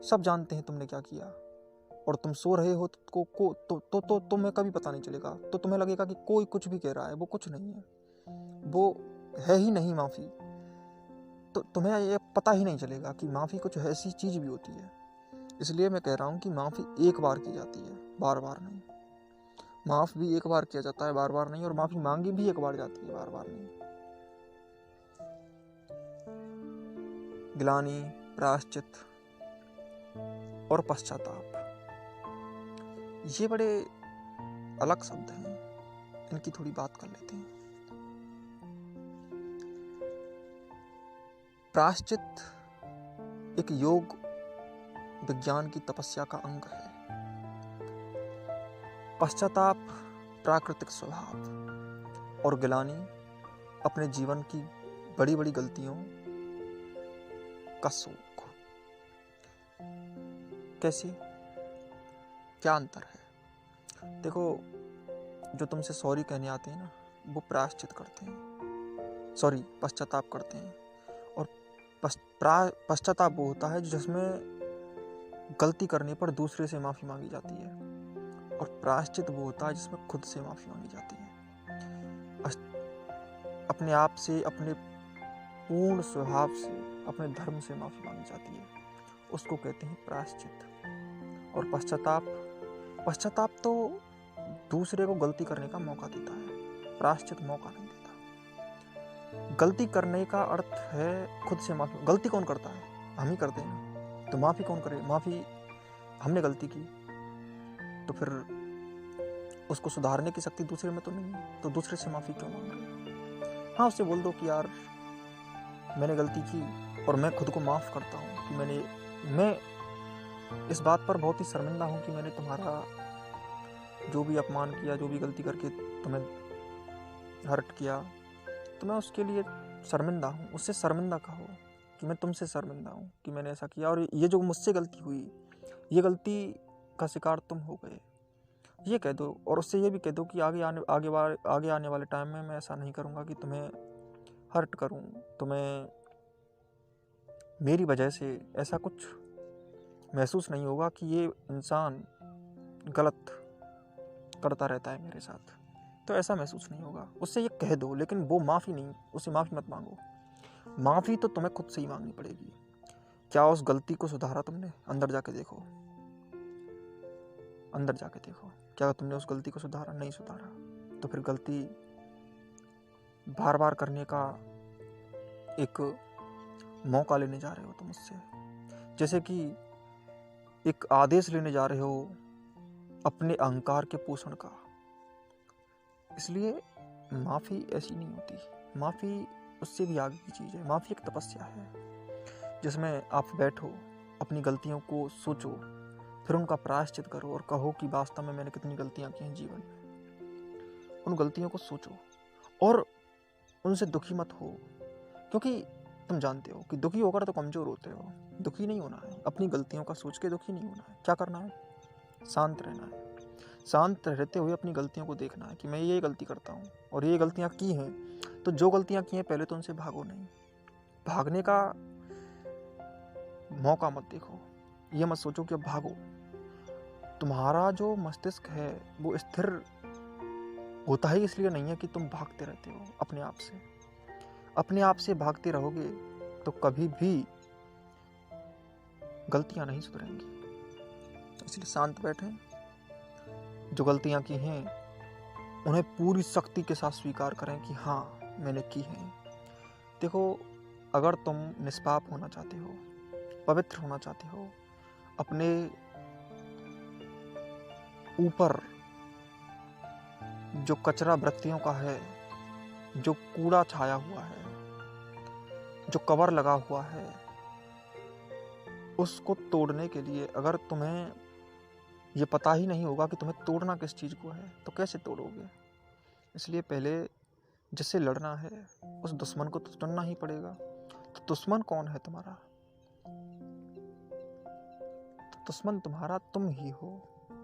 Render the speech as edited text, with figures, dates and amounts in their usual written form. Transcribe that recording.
सब जानते हैं तुमने क्या किया, और तुम सो रहे हो तो तुम्हें कभी पता नहीं चलेगा। तो तुम्हें लगेगा कि कोई कुछ भी कह रहा है, वो कुछ नहीं है, वो है ही नहीं माफ़ी। तो तुम्हें ये पता ही नहीं चलेगा कि माफ़ी कुछ ऐसी चीज़ भी होती है। इसलिए मैं कह रहा हूँ कि माफ़ी एक बार की जाती है, बार बार नहीं। माफ़ भी एक बार किया जाता है, बार बार नहीं। और माफ़ी मांगी भी एक बार जाती है, बार बार नहीं। ग्लानि, प्रायश्चित और पश्चाताप, ये बड़े अलग शब्द हैं, इनकी थोड़ी बात कर लेते हैं। प्रायश्चित एक योग विज्ञान की तपस्या का अंग है। पश्चाताप प्राकृतिक स्वभाव, और ग्लानि अपने जीवन की बड़ी बड़ी गलतियों का शोक। कैसे, क्या अंतर है? देखो, जो तुमसे सॉरी कहने आते हैं ना, वो प्रायश्चित करते हैं, सॉरी पश्चाताप करते हैं। और पश्चाताप वो होता है जिसमें गलती करने पर दूसरे से माफ़ी मांगी जाती है, और प्रायश्चित वो होता है जिसमें खुद से माफ़ी मांगी जाती है। अपने आप से, अपने पूर्ण स्वभाव से, अपने धर्म से माफ़ी मांगी जाती है, उसको कहते हैं प्रायश्चित। और पश्चाताप तो दूसरे को गलती करने का मौका देता है, प्रायश्चित मौका नहीं देता। गलती करने का अर्थ है खुद से माफ़ी। गलती कौन करता है? हम ही करते हैं ना। तो माफ़ी कौन करे? माफ़ी, हमने गलती की तो फिर उसको सुधारने की शक्ति दूसरे में तो नहीं है, तो दूसरे से माफ़ी क्यों मांग रहे हो? हाँ, उससे बोल दो कि यार मैंने गलती की और मैं खुद को माफ़ करता हूँ कि मैं इस बात पर बहुत ही शर्मिंदा हूँ कि मैंने तुम्हारा जो भी अपमान किया, जो भी गलती करके तुम्हें हर्ट किया, तो मैं उसके लिए शर्मिंदा हूँ। उससे शर्मिंदा कहो कि मैं तुमसे शर्मिंदा हूँ कि मैंने ऐसा किया, और ये जो मुझसे गलती हुई, ये गलती का शिकार तुम हो गए, ये कह दो। और उससे ये भी कह दो कि आगे आने वाले टाइम में मैं ऐसा नहीं करूँगा कि तुम्हें हर्ट करूँ, तुम्हें मेरी वजह से ऐसा कुछ महसूस नहीं होगा कि ये इंसान गलत करता रहता है मेरे साथ, तो ऐसा महसूस नहीं होगा। उससे ये कह दो, लेकिन वो माफ़ी नहीं, उससे माफ़ी मत मांगो। माफ़ी तो तुम्हें खुद से ही मांगनी पड़ेगी। क्या उस गलती को सुधारा तुमने? अंदर जाके देखो, अंदर जाके देखो, क्या तुमने उस गलती को सुधारा? नहीं सुधारा, तो फिर गलती बार बार करने का एक मौका लेने जा रहे हो तुम उससे, जैसे कि एक आदेश लेने जा रहे हो अपने अहंकार के पोषण का। इसलिए माफ़ी ऐसी नहीं होती। माफ़ी उससे भी आगे की चीज़ है। माफ़ी एक तपस्या है जिसमें आप बैठो, अपनी गलतियों को सोचो, फिर उनका प्रायश्चित करो और कहो कि वास्तव में मैंने कितनी गलतियां की हैं जीवन में। उन गलतियों को सोचो और उनसे दुखी मत हो, क्योंकि तुम जानते हो कि दुखी होकर तो कमज़ोर होते हो। दुखी नहीं होना है, अपनी गलतियों का सोच के दुखी नहीं होना है। क्या करना है? शांत रहना है। शांत रहते हुए अपनी गलतियों को देखना है कि मैं ये गलती करता हूँ और ये गलतियाँ की हैं, तो जो गलतियाँ की हैं पहले तो उनसे भागो नहीं। भागने का मौका मत देखो। ये मत सोचो कि अब भागो। तुम्हारा जो मस्तिष्क है वो स्थिर होता ही इसलिए नहीं है कि तुम भागते रहते हो अपने आप से। अपने आप से भागते रहोगे तो कभी भी गलतियां नहीं सुधरेंगी। इसलिए शांत बैठें, जो गलतियां की हैं उन्हें पूरी शक्ति के साथ स्वीकार करें कि हाँ मैंने की है। देखो, अगर तुम निष्पाप होना चाहते हो, पवित्र होना चाहते हो, अपने ऊपर जो कचरा वृत्तियों का है, जो कूड़ा छाया हुआ है, जो कवर लगा हुआ है, उसको तोड़ने के लिए अगर तुम्हें ये पता ही नहीं होगा कि तुम्हें तोड़ना किस चीज़ को है, तो कैसे तोड़ोगे? इसलिए पहले जिससे लड़ना है उस दुश्मन को तो चुनना ही पड़ेगा। तो दुश्मन कौन है तुम्हारा? तो दुश्मन तुम्हारा तुम ही हो।